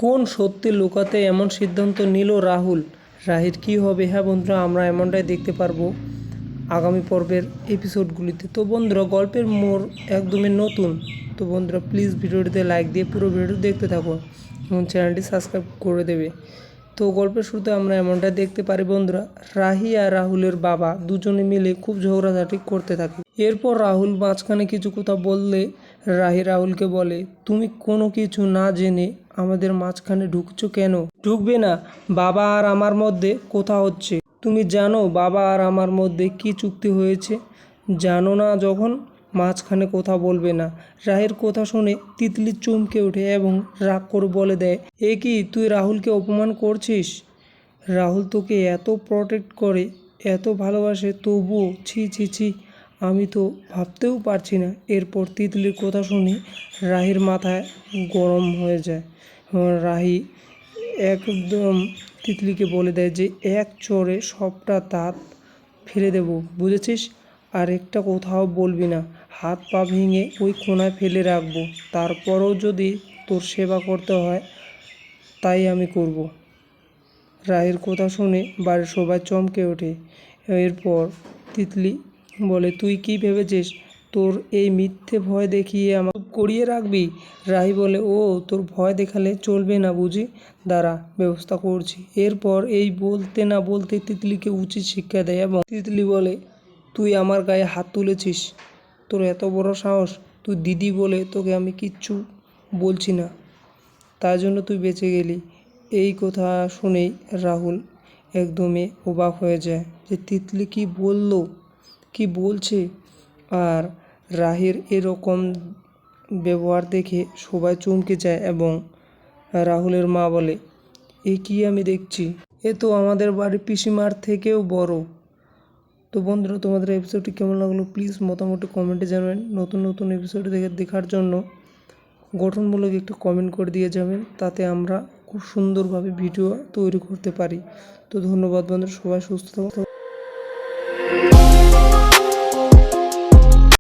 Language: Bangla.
কোন সত্যি লুকাতে এমন সিদ্ধান্ত নিল রাহুল? রাহির কী হবে? হ্যাঁ বন্ধুরা, আমরা এমনটাই দেখতে পারবো আগামী পর্বের এপিসোডগুলিতে। তো বন্ধুরা, গল্পের মোড় একদমই নতুন। তো বন্ধুরা, প্লিজ ভিডিওটিতে লাইক দিয়ে পুরো ভিডিও দেখতে থাকো এবং চ্যানেলটি সাবস্ক্রাইব করে দেবে। তো গল্পের শুরুতে আমরা এমনটাই দেখতে পারি বন্ধুরা, রাহি আর রাহুলের বাবা দুজনে মিলে খুব ঝগড়াঝাটি করতে থাকে। এরপর রাহুল মাঝখানে কিছু কথা বললে রাহি রাহুলকে বলে, তুমি কোনো কিছু না জেনে আমাদের মাঝখানে ঢুকছো কেন? ঢুকবে না। বাবা আর আমার মধ্যে কথা হচ্ছে। তুমি জানো বাবা আর আমার মধ্যে কি চুক্তি হয়েছে? জানো না যখন মাঝখানে কথা বলবে না। রাহের কথা শুনে তিতলি চমকে ওঠে এবং রাগ করে বলে দেয়, এ কি, তুই রাহুলকে অপমান করছিস? রাহুল তোকে এত প্রটেক্ট করে, এত ভালোবাসে, তবুও ছি ছি ছি, আমি তো ভাবতেও পারছি না। এরপর তিতলির কথা শুনে রাহির মাথায় গরম হয়ে যায়। রাহি একদম তিতলিকে বলে দেয় যে এক চড়ে সবটা দাঁত ফেলে দেব, বুঝেছিস? আর একটা কোথাও বলবি না। হাত পা ভেঙে ওই কোনায় ফেলে রাখবো। তারপরও যদি তোর সেবা করতে হয় তাই আমি করব। রাহের কথা শুনে বাড়ির সবাই চমকে ওঠে। এরপর তিতলি বলে, তুই কি ভেবেছিস তোর এই মিথ্যে ভয় দেখিয়ে আমাকে করিয়ে রাখবি? রাহি বলে, ও তোর ভয় দেখালে চলবে না বুঝি, দাঁড়া ব্যবস্থা করছি। এরপর এই বলতে না বলতে তিতলিকে উচিত শিক্ষা দেয় এবং তিতলি বলে, তুই আমার গায়ে হাত তুলেছিস, তোর এত বড় সাহস? তুই দিদি বলে তোকে আমি কিচ্ছু বলছি না, তার জন্য তুই বেঁচে গেলি। এই কথা শুনেই রাহুল একদমই অবাক হয়ে যায় যে তিতলি কি বলল, কি বলছে। আর রাহির এরকম ব্যবহার দেখে সবাই চমকে যায় এবং রাহুলের মা বলে, এ কি আমি দেখছি, এ তো আমাদের বাড়ির পিসিমার থেকেও বড়। তো বন্ধুরা, তোমাদের এপিসোডটি কেমন লাগলো প্লিজ মোটামুটি কমেন্টে জানাবেন। নতুন নতুন এপিসোড দেখার জন্য গঠনমূলক একটা কমেন্ট করে দিয়ে যাবেন, তাতে আমরা খুব সুন্দরভাবে ভিডিও তৈরি করতে পারি। তো ধন্যবাদ বন্ধুরা, সবাই সুস্থ থাকুন।